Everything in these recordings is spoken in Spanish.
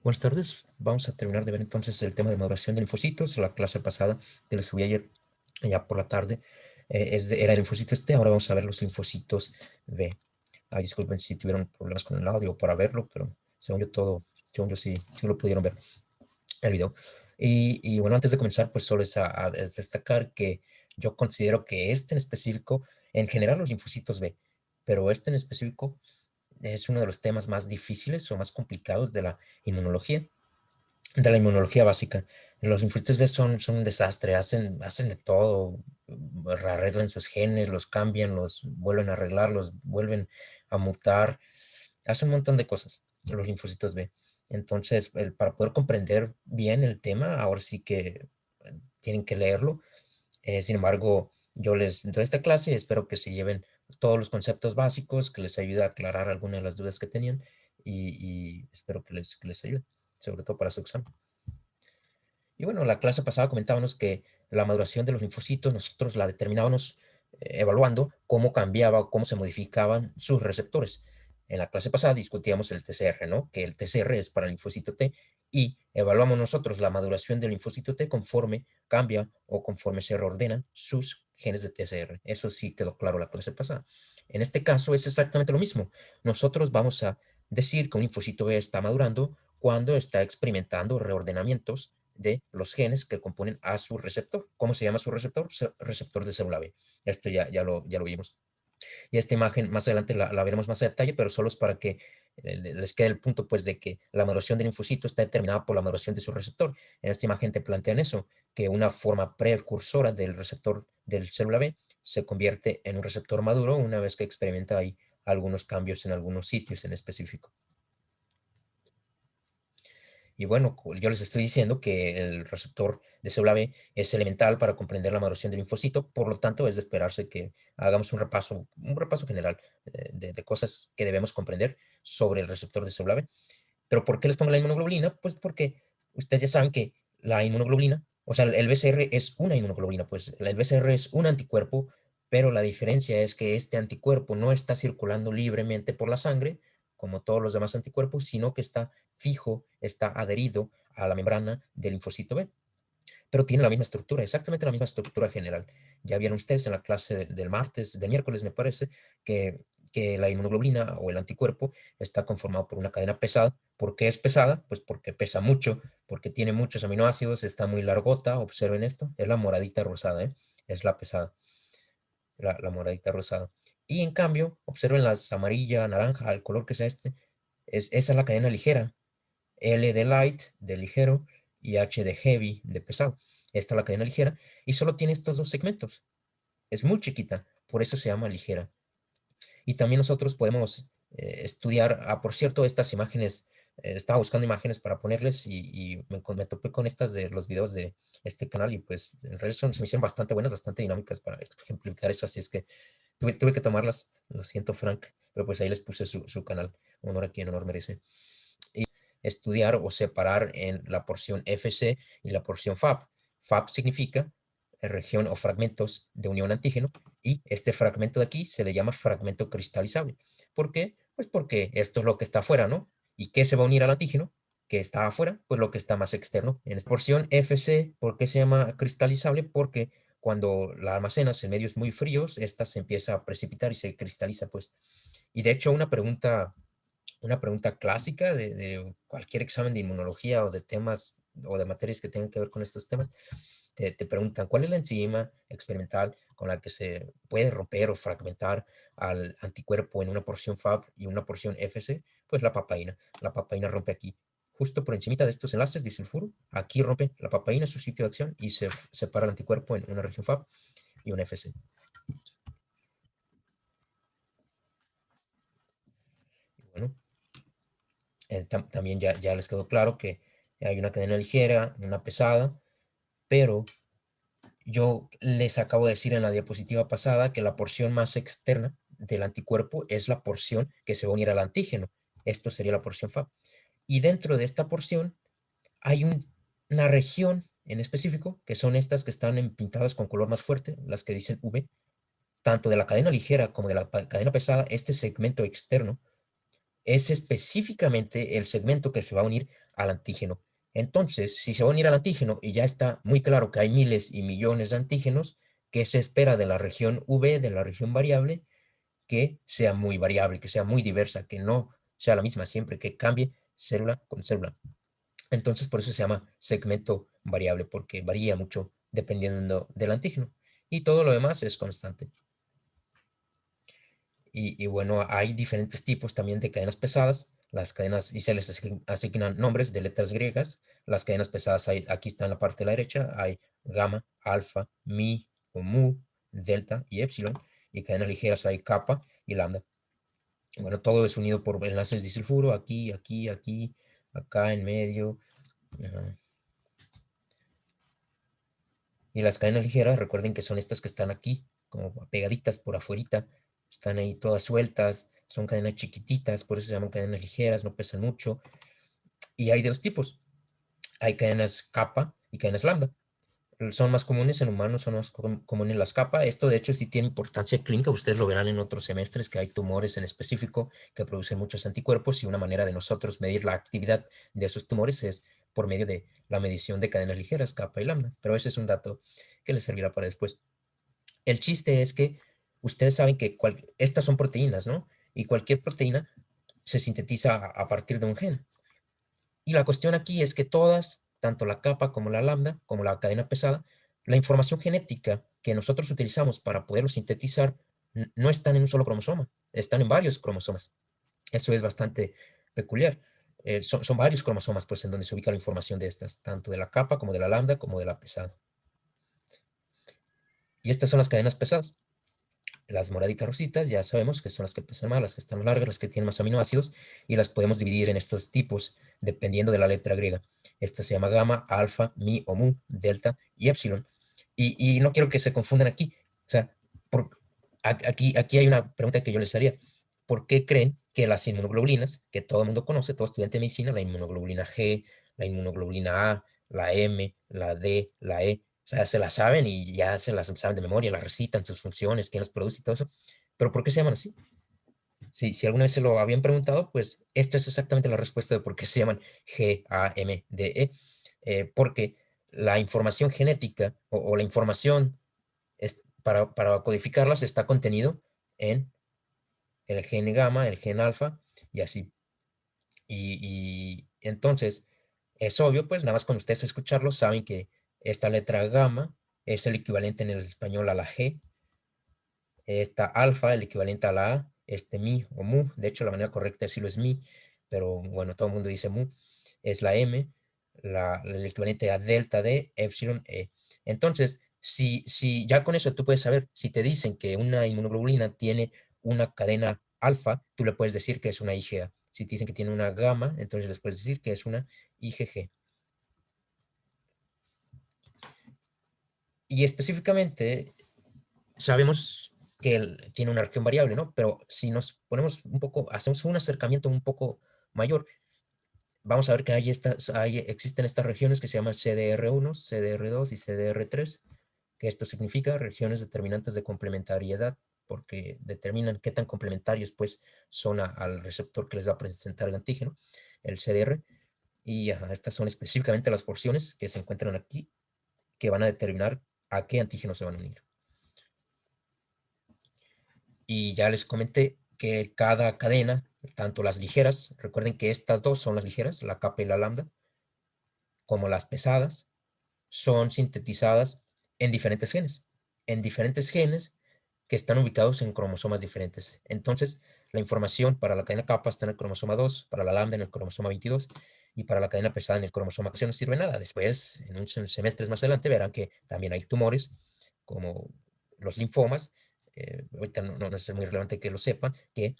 Buenas tardes. Vamos a terminar de ver entonces el tema de maduración de linfocitos. La clase pasada que les subí ayer, ya por la tarde, era el linfocito ahora vamos a ver los linfocitos B. Ay, disculpen si tuvieron problemas con el audio para verlo, pero según yo sí lo pudieron ver el video. Y bueno, antes de comenzar, pues solo es a destacar que yo considero que en específico, en general los linfocitos B, pero en específico es uno de los temas más difíciles o más complicados de la inmunología básica. Los linfocitos B son un desastre, hacen de todo, arreglan sus genes, los cambian, los vuelven a arreglar, los vuelven a mutar, hacen un montón de cosas, los linfocitos B. Entonces, para poder comprender bien el tema, ahora sí que tienen que leerlo. Sin embargo, yo les doy esta clase y espero que se lleven todos los conceptos básicos, que les ayude a aclarar algunas de las dudas que tenían y espero que les ayude, sobre todo para su examen. Y bueno, la clase pasada comentábamos que la maduración de los linfocitos nosotros la determinábamos evaluando cómo cambiaba o cómo se modificaban sus receptores. En la clase pasada discutíamos el TCR, ¿no? Que el TCR es para el linfocito T y evaluamos nosotros la maduración del linfocito T conforme cambia o conforme se reordenan sus genes de TCR. Eso sí quedó claro la clase pasada. En este caso es exactamente lo mismo. Nosotros vamos a decir que un linfocito B está madurando cuando está experimentando reordenamientos de los genes que componen a su receptor. ¿Cómo se llama su receptor? Receptor de célula B. Esto ya lo vimos. Y esta imagen más adelante la veremos más a detalle, pero solo es para que les quede el punto pues de que la maduración del linfocito está determinada por la maduración de su receptor. En esta imagen te plantean eso, que una forma precursora del receptor del célula B se convierte en un receptor maduro una vez que experimenta ahí algunos cambios en algunos sitios en específico. Y bueno, yo les estoy diciendo que el receptor de célula B es elemental para comprender la maduración del linfocito, por lo tanto es de esperarse que hagamos un repaso general de cosas que debemos comprender sobre el receptor de célula B. ¿Pero por qué les pongo la inmunoglobulina? Pues porque ustedes ya saben que la inmunoglobulina, o sea, el BCR es una inmunoglobulina, pues el BCR es un anticuerpo, pero la diferencia es que este anticuerpo no está circulando libremente por la sangre, como todos los demás anticuerpos, sino que está fijo, está adherido a la membrana del linfocito B, pero tiene la misma estructura, exactamente la misma estructura general. Ya vieron ustedes en la clase del martes, del miércoles me parece, que la inmunoglobulina o el anticuerpo está conformado por una cadena pesada. ¿Por qué es pesada? Pues porque pesa mucho, porque tiene muchos aminoácidos, está muy largota, observen esto, es la moradita rosada, es la pesada, la moradita rosada. Y en cambio, observen las amarilla, naranja, el color que sea esa es la cadena ligera, L de light, de ligero, y H de heavy, de pesado. Esta es la cadena ligera y solo tiene estos dos segmentos. Es muy chiquita, por eso se llama ligera. Y también nosotros podemos estudiar, por cierto, estas imágenes, estaba buscando imágenes para ponerles y me topé con estas de los videos de este canal y pues en realidad se me hicieron bastante buenas, bastante dinámicas para ejemplificar eso, así es que tuve que tomarlas, lo siento Frank, pero pues ahí les puse su canal, honor a quien honor merece. Y estudiar o separar en la porción FC y la porción FAB. FAB significa región o fragmentos de unión antígeno y este fragmento de aquí se le llama fragmento cristalizable. ¿Por qué? Pues porque esto es lo que está afuera, ¿no? ¿Y qué se va a unir al antígeno? Que está afuera, pues lo que está más externo. En esta porción FC, ¿por qué se llama cristalizable? Porque cuando la almacenas en medios muy fríos, esta se empieza a precipitar y se cristaliza, pues. Y de hecho, una pregunta clásica de cualquier examen de inmunología o de temas o de materias que tengan que ver con estos temas, te preguntan cuál es la enzima experimental con la que se puede romper o fragmentar al anticuerpo en una porción FAB y una porción FC, pues la papaína. La papaína rompe aquí, justo por encima de estos enlaces disulfuro, aquí rompe la papaína su sitio de acción y se separa el anticuerpo en una región FAB y una FC. Y bueno, también ya les quedó claro que hay una cadena ligera, una pesada, pero yo les acabo de decir en la diapositiva pasada que la porción más externa del anticuerpo es la porción que se va a unir al antígeno. Esto sería la porción FAB. Y dentro de esta porción hay una región en específico, que son estas que están pintadas con color más fuerte, las que dicen V, tanto de la cadena ligera como de la cadena pesada, este segmento externo es específicamente el segmento que se va a unir al antígeno. Entonces, si se va a unir al antígeno y ya está muy claro que hay miles y millones de antígenos, ¿qué se espera de la región V, de la región variable? Que sea muy variable, que sea muy diversa, que no sea la misma siempre, que cambie célula con célula. Entonces, por eso se llama segmento variable, porque varía mucho dependiendo del antígeno. Y todo lo demás es constante. Y bueno, hay diferentes tipos también de cadenas pesadas. Las cadenas, y se les asignan nombres de letras griegas. Las cadenas pesadas, aquí está en la parte de la derecha, hay gamma, alfa, mi o mu, delta y epsilon. Y cadenas ligeras hay kappa y lambda. Bueno, todo es unido por enlaces disulfuro, aquí, aquí, aquí, acá en medio. Y las cadenas ligeras, recuerden que son estas que están aquí, como pegaditas por afuerita, están ahí todas sueltas, son cadenas chiquititas, por eso se llaman cadenas ligeras, no pesan mucho. Y hay de dos tipos, hay cadenas kappa y cadenas lambda. Son más comunes en humanos, son más comunes las kappa. Esto de hecho sí tiene importancia clínica, ustedes lo verán en otros semestres, que hay tumores en específico que producen muchos anticuerpos y una manera de nosotros medir la actividad de esos tumores es por medio de la medición de cadenas ligeras, kappa y lambda. Pero ese es un dato que les servirá para después. El chiste es que ustedes saben que estas son proteínas, ¿no? Y cualquier proteína se sintetiza a partir de un gen. Y la cuestión aquí es que todas, tanto la capa como la lambda, como la cadena pesada, la información genética que nosotros utilizamos para poderlo sintetizar no están en un solo cromosoma, están en varios cromosomas. Eso es bastante peculiar. Son varios cromosomas, pues, en donde se ubica la información de estas, tanto de la capa como de la lambda como de la pesada. Y estas son las cadenas pesadas. Las moraditas rositas ya sabemos que son las que pesan más, las que están largas, las que tienen más aminoácidos, y las podemos dividir en estos tipos dependiendo de la letra griega. Esta se llama gamma, alfa, mi o mu, delta y epsilon. Y no quiero que se confundan aquí. O sea, aquí hay una pregunta que yo les haría. ¿Por qué creen que las inmunoglobulinas, que todo el mundo conoce, todo estudiante de medicina, la inmunoglobulina G, la inmunoglobulina A, la M, la D, la E, o sea, se las saben y ya se las saben de memoria, las recitan, sus funciones, quién las produce y todo eso. Pero ¿por qué se llaman así? Si alguna vez se lo habían preguntado, pues esta es exactamente la respuesta de por qué se llaman GAMDE. Porque la información genética o la información para codificarlas está contenido en el gen gamma, el gen alfa y así. Y entonces, es obvio, pues nada más cuando ustedes escucharlo saben que esta letra gamma es el equivalente en el español a la G, esta alfa, el equivalente a la A, este mi o mu, de hecho la manera correcta de decirlo es mi, pero bueno, todo el mundo dice mu, es la M, el equivalente a delta de epsilon E. Entonces, si ya con eso tú puedes saber, si te dicen que una inmunoglobulina tiene una cadena alfa, tú le puedes decir que es una IgA. Si te dicen que tiene una gamma, entonces les puedes decir que es una IgG. Y específicamente sabemos que tiene una región variable, ¿no? Pero si nos ponemos un poco, hacemos un acercamiento un poco mayor, vamos a ver que existen estas regiones que se llaman CDR1, CDR2 y CDR3, que esto significa regiones determinantes de complementariedad, porque determinan qué tan complementarios pues son al receptor que les va a presentar el antígeno, el CDR, y estas son específicamente las porciones que se encuentran aquí, que van a determinar a qué antígeno se van a unir. Y ya les comenté que cada cadena, tanto las ligeras, recuerden que estas dos son las ligeras, la capa y la lambda, como las pesadas, son sintetizadas en diferentes genes que están ubicados en cromosomas diferentes. Entonces, la información para la cadena capa está en el cromosoma 2, para la lambda en el cromosoma 22 y para la cadena pesada en el cromosoma 14. No sirve nada. Después, en un semestre más adelante, verán que también hay tumores como los linfomas. Ahorita no es muy relevante que lo sepan, que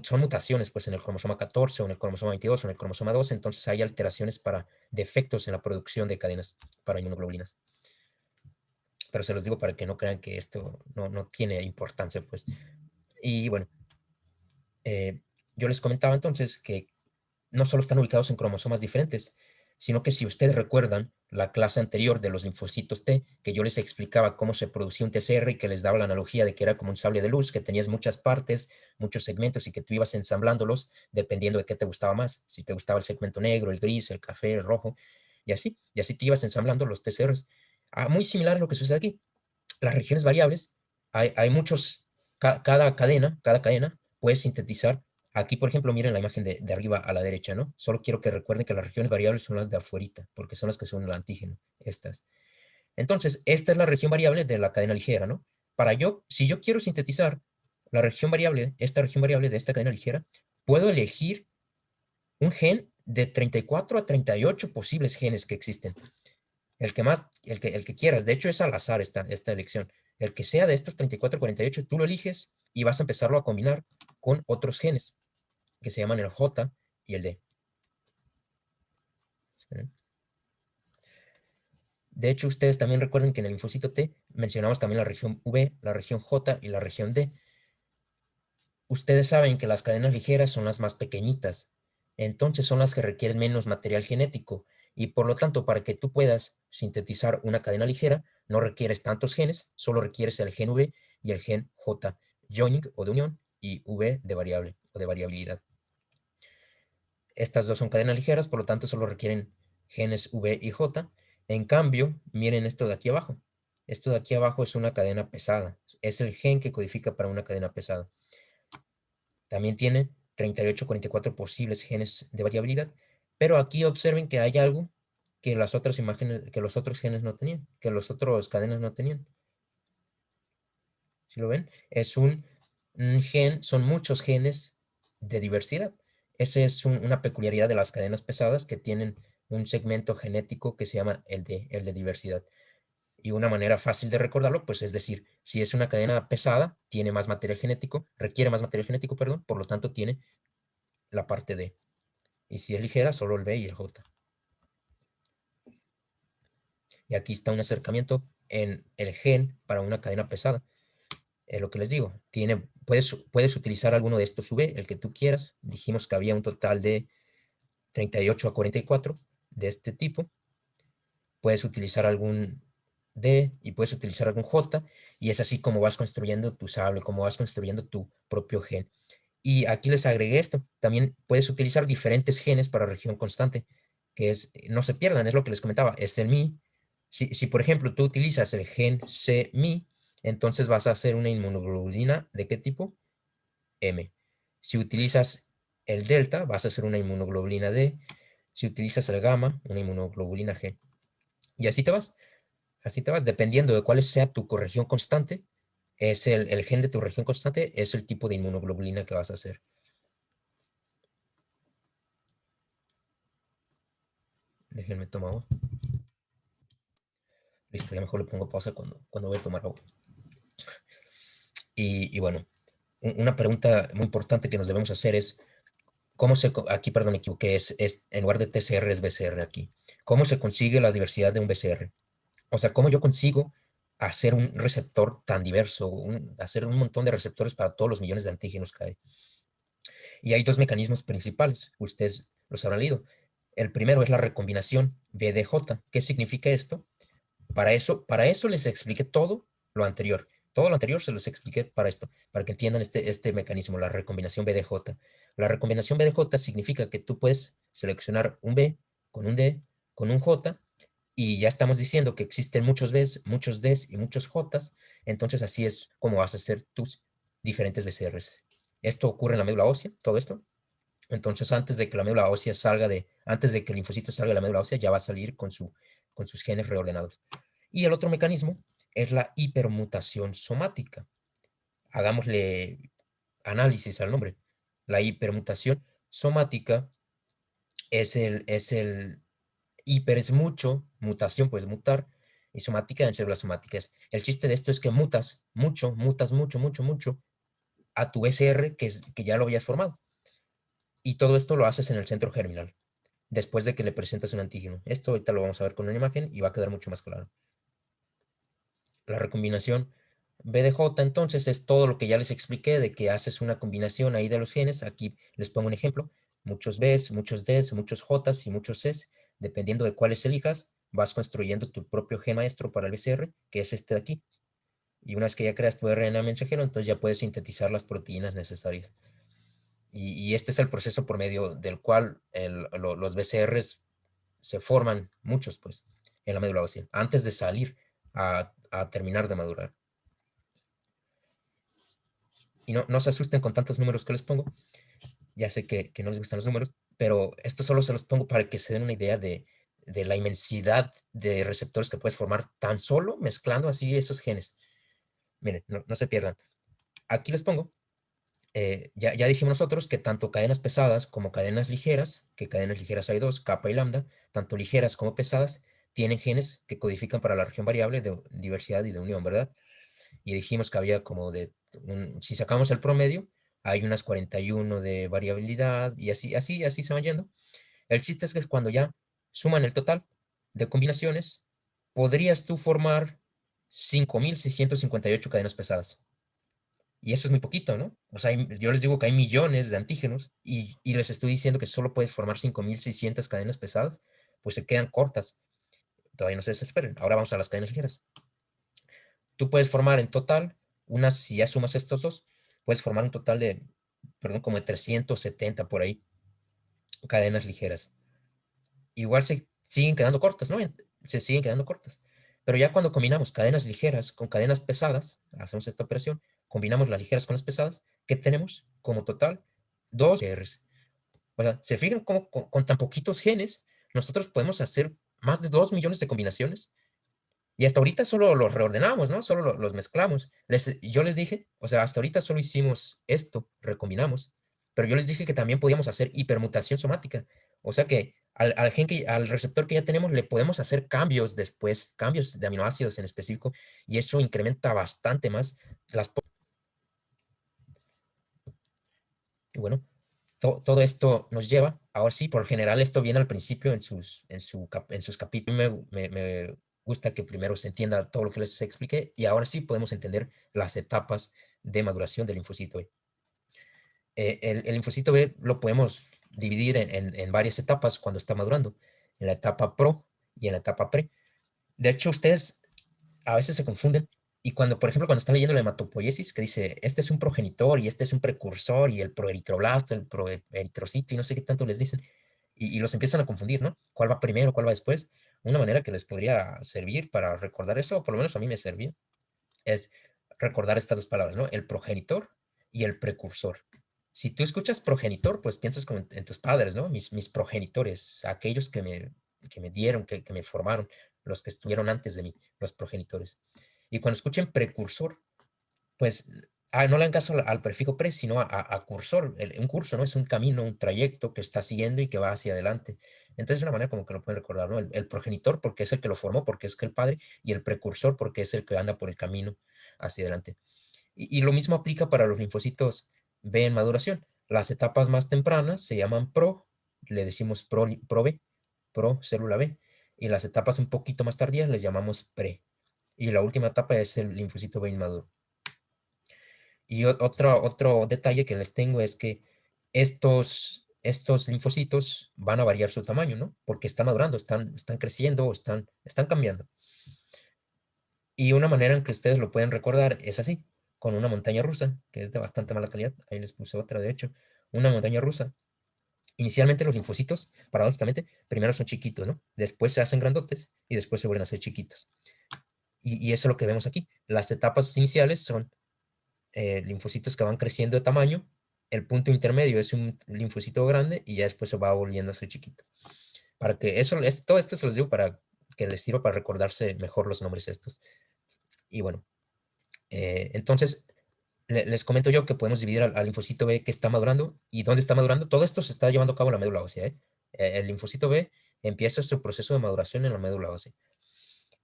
son mutaciones pues, en el cromosoma 14 o en el cromosoma 22 o en el cromosoma 12, entonces hay alteraciones para defectos en la producción de cadenas para inmunoglobulinas. Pero se los digo para que no crean que esto no tiene importancia, pues. Y bueno, yo les comentaba entonces que no solo están ubicados en cromosomas diferentes, sino que si ustedes recuerdan la clase anterior de los linfocitos T, que yo les explicaba cómo se producía un TCR y que les daba la analogía de que era como un sable de luz, que tenías muchas partes, muchos segmentos y que tú ibas ensamblándolos dependiendo de qué te gustaba más, si te gustaba el segmento negro, el gris, el café, el rojo, y así te ibas ensamblando los TCRs. Muy similar a lo que sucede aquí. Las regiones variables, hay muchos, cada cadena puede sintetizar. Aquí, por ejemplo, miren la imagen de arriba a la derecha, ¿no? Solo quiero que recuerden que las regiones variables son las de afuerita, porque son las que son el antígeno, estas. Entonces, esta es la región variable de la cadena ligera, ¿no? Si yo quiero sintetizar la región variable, esta región variable de esta cadena ligera, puedo elegir un gen de 34 a 38 posibles genes que existen. El que más, el que quieras. De hecho, es al azar esta elección. El que sea de estos 34 o 48, tú lo eliges y vas a empezarlo a combinar con otros genes que se llaman el J y el D. De hecho, ustedes también recuerden que en el linfocito T mencionamos también la región V, la región J y la región D. Ustedes saben que las cadenas ligeras son las más pequeñitas, entonces son las que requieren menos material genético y por lo tanto para que tú puedas sintetizar una cadena ligera no requieres tantos genes, solo requieres el gen V y el gen J, joining o de unión, y V de variable o de variabilidad. Estas dos son cadenas ligeras, por lo tanto solo requieren genes V y J. En cambio, miren esto de aquí abajo. Esto de aquí abajo es una cadena pesada. Es el gen que codifica para una cadena pesada. También tiene 38 o 44 posibles genes de variabilidad, pero aquí observen que hay algo que las otras imágenes, que los otros genes no tenían, que los otros cadenas no tenían. ¿Sí lo ven? Es un gen, son muchos genes de diversidad. Esa es una peculiaridad de las cadenas pesadas que tienen un segmento genético que se llama el de diversidad. Y una manera fácil de recordarlo, pues es decir, si es una cadena pesada, tiene más material genético, requiere más material genético, perdón, por lo tanto tiene la parte D. Y si es ligera, solo el B y el J. Y aquí está un acercamiento en el gen para una cadena pesada. Es lo que les digo. Puedes utilizar alguno de estos V, el que tú quieras. Dijimos que había un total de 38 a 44 de este tipo. Puedes utilizar algún D y puedes utilizar algún J. Y es así como vas construyendo tu sable, como vas construyendo tu propio gen. Y aquí les agregué esto. También puedes utilizar diferentes genes para región constante, que es, no se pierdan, es lo que les comentaba, es el Mi. Si por ejemplo tú utilizas el gen C-Mi, entonces vas a hacer una inmunoglobulina ¿de qué tipo? M. Si utilizas el delta, vas a hacer una inmunoglobulina D. Si utilizas el gamma, una inmunoglobulina G. Y así te vas, dependiendo de cuál sea tu corregión constante, es el gen de tu región constante, es el tipo de inmunoglobulina que vas a hacer. Déjenme tomar agua. Listo, ya mejor le pongo pausa cuando voy a tomar agua. Y bueno, una pregunta muy importante que nos debemos hacer es, aquí, perdón, me equivoqué, en lugar de TCR es BCR aquí. ¿Cómo se consigue la diversidad de un BCR? O sea, ¿cómo yo consigo hacer un receptor tan diverso, hacer un montón de receptores para todos los millones de antígenos que hay? Y hay dos mecanismos principales, ustedes los habrán leído. El primero es la recombinación BDJ. ¿Qué significa esto? Para eso les expliqué todo lo anterior. Todo lo anterior se los expliqué para esto, para que entiendan este mecanismo, la recombinación BDJ. La recombinación BDJ significa que tú puedes seleccionar un B con un D, con un J, y ya estamos diciendo que existen muchos Bs, muchos Ds y muchos Js, entonces así es como vas a hacer tus diferentes BCRs. Esto ocurre en la médula ósea, todo esto. Entonces, antes de que la médula ósea antes de que el linfocito salga de la médula ósea, ya va a salir con sus genes reordenados. Y el otro mecanismo es la hipermutación somática. Hagámosle análisis al nombre. La hipermutación somática es el hiper es mucho, mutación puedes mutar, y somática en células somáticas. El chiste de esto es que mutas mucho, mucho a tu SR que ya lo habías formado. Y todo esto lo haces en el centro germinal, después de que le presentas un antígeno. Esto ahorita lo vamos a ver con una imagen y va a quedar mucho más claro. La recombinación BDJ entonces es todo lo que ya les expliqué de que haces una combinación ahí de los genes. Aquí les pongo un ejemplo. Muchos Bs, muchos Ds, muchos Js y muchos Cs Dependiendo de cuáles elijas, vas construyendo tu propio gen maestro para el BCR, que es este de aquí. Y una vez que ya creas tu RNA mensajero, entonces ya puedes sintetizar las proteínas necesarias. Y este es el proceso por medio del cual los BCRs se forman, muchos pues, en la médula ósea, antes de salir a terminar de madurar. Y no se asusten con tantos números que les pongo. Ya sé que no les gustan los números, pero esto solo se los pongo para que se den una idea de la inmensidad de receptores que puedes formar tan solo mezclando así esos genes. Miren, no se pierdan. Aquí les pongo, ya dijimos nosotros que tanto cadenas pesadas como cadenas ligeras, que cadenas ligeras hay dos, kappa y lambda, tanto ligeras como pesadas, tienen genes que codifican para la región variable de diversidad y de unión, ¿verdad? Y dijimos que había como si sacamos el promedio, hay unas 41 de variabilidad y así se van yendo. El chiste es que cuando ya suman el total de combinaciones, podrías tú formar 5.658 cadenas pesadas. Y eso es muy poquito, ¿no? O sea, yo les digo que hay millones de antígenos y les estoy diciendo que solo puedes formar 5.600 cadenas pesadas, pues se quedan cortas. Todavía no se desesperen. Ahora vamos a las cadenas ligeras. Tú puedes formar en total, si ya sumas estos dos, puedes formar un total de, perdón, como de 370 por ahí, cadenas ligeras. Igual se siguen quedando cortas, ¿no? Se siguen quedando cortas. Pero ya cuando combinamos cadenas ligeras con cadenas pesadas, hacemos esta operación, combinamos las ligeras con las pesadas, ¿qué tenemos? Como total, dos Rs. O sea, ¿se fijan cómo con tan poquitos genes nosotros podemos hacer más de 2 millones de combinaciones? Y hasta ahorita solo los reordenamos, ¿no? Solo los mezclamos. Yo les dije, o sea, hasta ahorita solo hicimos esto, recombinamos, pero yo les dije que también podíamos hacer hipermutación somática. O sea que al receptor que ya tenemos le podemos hacer cambios después, cambios de aminoácidos en específico, y eso incrementa bastante más las... Y bueno, todo esto nos lleva, ahora sí, por lo general esto viene al principio en sus capítulos. Me gusta que primero se entienda todo lo que les expliqué y ahora sí podemos entender las etapas de maduración del linfocito B. El linfocito B lo podemos dividir en varias etapas cuando está madurando, en la etapa pro y en la etapa pre. De hecho, ustedes a veces se confunden y por ejemplo, cuando están leyendo la hematopoiesis, que dice, este es un progenitor y este es un precursor y el proeritroblasto, el proeritrocito y no sé qué tanto les dicen, y los empiezan a confundir, ¿no? ¿Cuál va primero, cuál va después? Una manera que les podría servir para recordar eso, o por lo menos a mí me servía, es recordar estas dos palabras, ¿no? El progenitor y el precursor. Si tú escuchas progenitor, pues piensas como en tus padres, ¿no? Mis progenitores, aquellos que me dieron, que me formaron, los que estuvieron antes de mí, los progenitores. Y cuando escuchen precursor, pues no le hagan caso al prefijo pre, sino a cursor. Un curso, ¿no? Es un camino, un trayecto que está siguiendo y que va hacia adelante. Entonces, es una manera como que lo pueden recordar, ¿no? El progenitor, porque es el que lo formó, porque es que el padre, y el precursor, porque es el que anda por el camino hacia adelante. Y lo mismo aplica para los linfocitos B en maduración. Las etapas más tempranas se llaman pro, le decimos pro B, pro célula B, y las etapas un poquito más tardías les llamamos pre. Y la última etapa es el linfocito B inmaduro. Y otro detalle que les tengo es que estos linfocitos van a variar su tamaño, ¿no? Porque están madurando, están creciendo o están cambiando. Y una manera en que ustedes lo pueden recordar es así, con una montaña rusa, que es de bastante mala calidad. Ahí les puse otra, de hecho, una montaña rusa. Inicialmente los linfocitos, paradójicamente, primero son chiquitos, ¿no? Después se hacen grandotes y después se vuelven a hacer chiquitos. Y eso es lo que vemos aquí. Las etapas iniciales son linfocitos que van creciendo de tamaño. El punto intermedio es un linfocito grande y ya después se va volviendo a ser chiquito. Para que todo esto se los digo para que les sirva para recordarse mejor los nombres estos. Y bueno, entonces les comento yo que podemos dividir al linfocito B que está madurando y dónde está madurando. Todo esto se está llevando a cabo en la médula ósea. El linfocito B empieza su proceso de maduración en la médula ósea.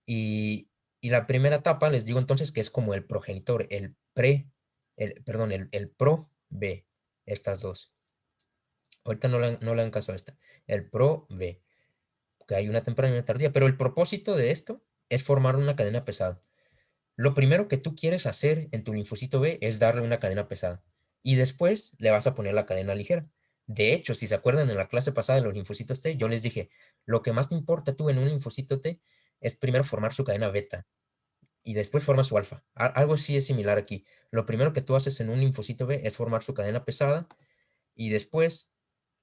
Y la primera etapa les digo entonces que es como el progenitor, el pro B, estas dos. Ahorita no le hagan caso a esta. El pro B, que hay una temprana y una tardía, pero el propósito de esto es formar una cadena pesada. Lo primero que tú quieres hacer en tu linfocito B es darle una cadena pesada y después le vas a poner la cadena ligera. De hecho, si se acuerdan en la clase pasada de los linfocitos T, yo les dije, lo que más te importa tú en un linfocito T es primero formar su cadena beta y después forma su alfa. Algo así es similar aquí. Lo primero que tú haces en un linfocito B es formar su cadena pesada y después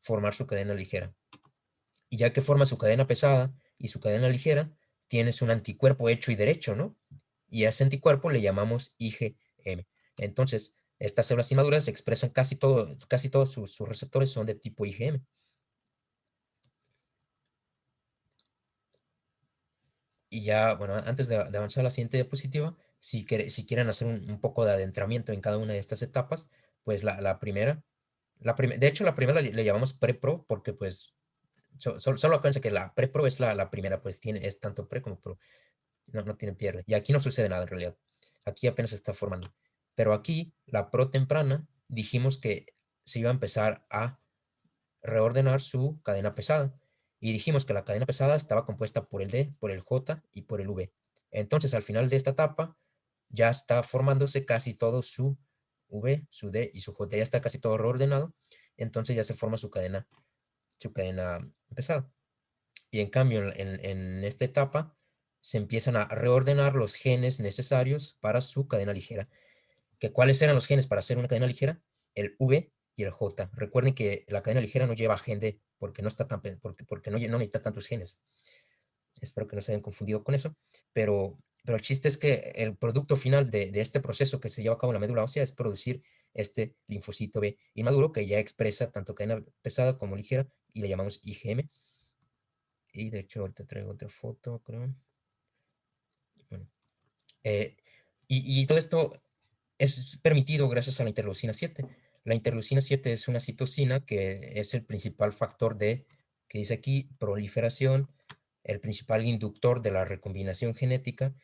formar su cadena ligera. Y ya que forma su cadena pesada y su cadena ligera, tienes un anticuerpo hecho y derecho, ¿no? Y a ese anticuerpo le llamamos IgM. Entonces, estas células inmaduras expresan casi todos sus receptores son de tipo IgM. Y ya, bueno, antes de avanzar a la siguiente diapositiva, si quieren hacer un poco de adentramiento en cada una de estas etapas, pues la primera, de hecho la primera le llamamos pre-pro porque pues solo acuérdense que la pre-pro es la primera, pues es tanto pre como pro, no tiene pierde. Y aquí no sucede nada en realidad, aquí apenas se está formando. Pero aquí, la pro temprana, dijimos que se iba a empezar a reordenar su cadena pesada. Y dijimos que la cadena pesada estaba compuesta por el D, por el J y por el V. Entonces, al final de esta etapa, ya está formándose casi todo su V, su D y su J. Ya está casi todo reordenado. Entonces ya se forma su cadena pesada. Y en cambio, en esta etapa, se empiezan a reordenar los genes necesarios para su cadena ligera. ¿Cuáles eran los genes para hacer una cadena ligera? El V y el J. Recuerden que la cadena ligera no lleva gen D porque no está porque no necesita tantos genes. Espero que no se hayan confundido con eso, pero el chiste es que el producto final de este proceso que se lleva a cabo en la médula ósea es producir este linfocito B inmaduro que ya expresa tanto cadena pesada como ligera y le llamamos IgM. Y de hecho ahorita traigo otra foto, creo. Bueno, y todo esto es permitido gracias a la interleucina 7. La interleucina 7 es una citocina que es el principal factor que dice aquí, proliferación, el principal inductor de la recombinación genética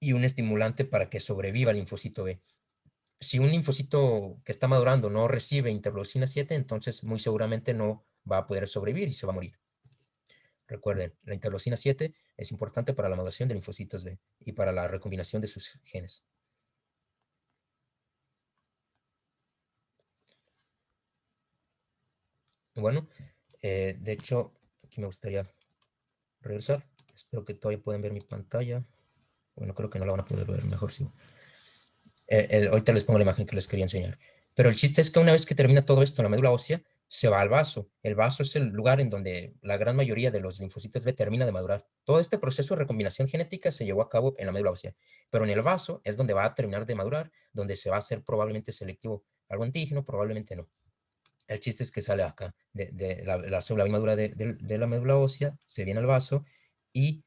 y un estimulante para que sobreviva el linfocito B. Si un linfocito que está madurando no recibe interleucina 7, entonces muy seguramente no va a poder sobrevivir y se va a morir. Recuerden, la interleucina 7 es importante para la maduración de linfocitos B y para la recombinación de sus genes. Bueno, de hecho, aquí me gustaría regresar. Espero que todavía puedan ver mi pantalla. Bueno, creo que no la van a poder ver, mejor sí. Ahorita les pongo la imagen que les quería enseñar. Pero el chiste es que una vez que termina todo esto en la médula ósea, se va al vaso. El vaso es el lugar en donde la gran mayoría de los linfocitos B termina de madurar. Todo este proceso de recombinación genética se llevó a cabo en la médula ósea. Pero en el vaso es donde va a terminar de madurar, donde se va a hacer probablemente selectivo algo antígeno, probablemente no. El chiste es que sale acá, de la célula inmadura de la médula ósea, se viene al vaso y,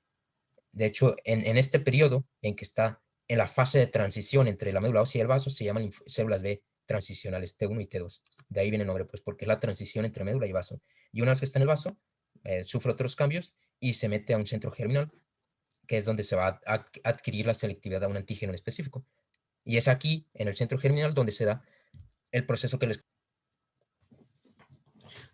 de hecho, en este periodo en que está en la fase de transición entre la médula ósea y el vaso, se llaman células B transicionales, T1 y T2. De ahí viene el nombre, pues, porque es la transición entre médula y vaso. Y una vez que está en el vaso, sufre otros cambios y se mete a un centro germinal, que es donde se va a adquirir la selectividad a un antígeno en específico. Y es aquí, en el centro germinal, donde se da el proceso que les...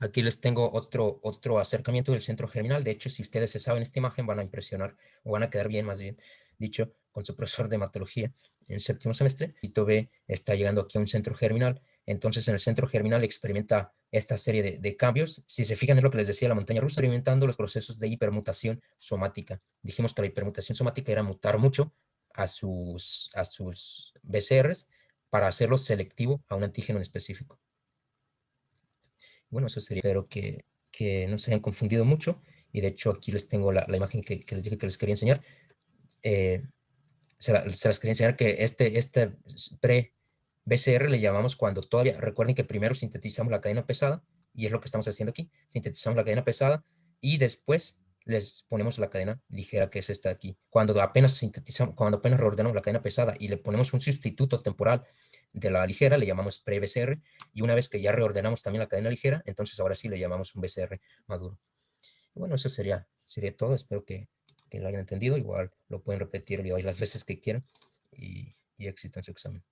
Aquí les tengo otro acercamiento del centro germinal. De hecho, si ustedes se saben esta imagen, van a impresionar o van a quedar bien, más bien dicho, con su profesor de hematología en séptimo semestre. Cito B está llegando aquí a un centro germinal. Entonces, en el centro germinal experimenta esta serie de cambios. Si se fijan en lo que les decía la montaña rusa, experimentando los procesos de hipermutación somática. Dijimos que la hipermutación somática era mutar mucho a sus BCRs para hacerlo selectivo a un antígeno en específico. Bueno, eso sería. Espero que no se hayan confundido mucho. Y de hecho, aquí les tengo la imagen que les dije que les quería enseñar. Eh, se las quería enseñar que este pre-BCR le llamamos cuando todavía, recuerden que primero sintetizamos la cadena pesada, y es lo que estamos haciendo aquí, sintetizamos la cadena pesada y después les ponemos la cadena ligera, que es esta de aquí. Cuando apenas sintetizamos, cuando apenas reordenamos la cadena pesada y le ponemos un sustituto temporal de la ligera, le llamamos pre-BCR, y una vez que ya reordenamos también la cadena ligera, entonces ahora sí le llamamos un BCR maduro. Bueno, eso sería todo. Espero que lo hayan entendido. Igual lo pueden repetir las veces que quieran y éxito en su examen.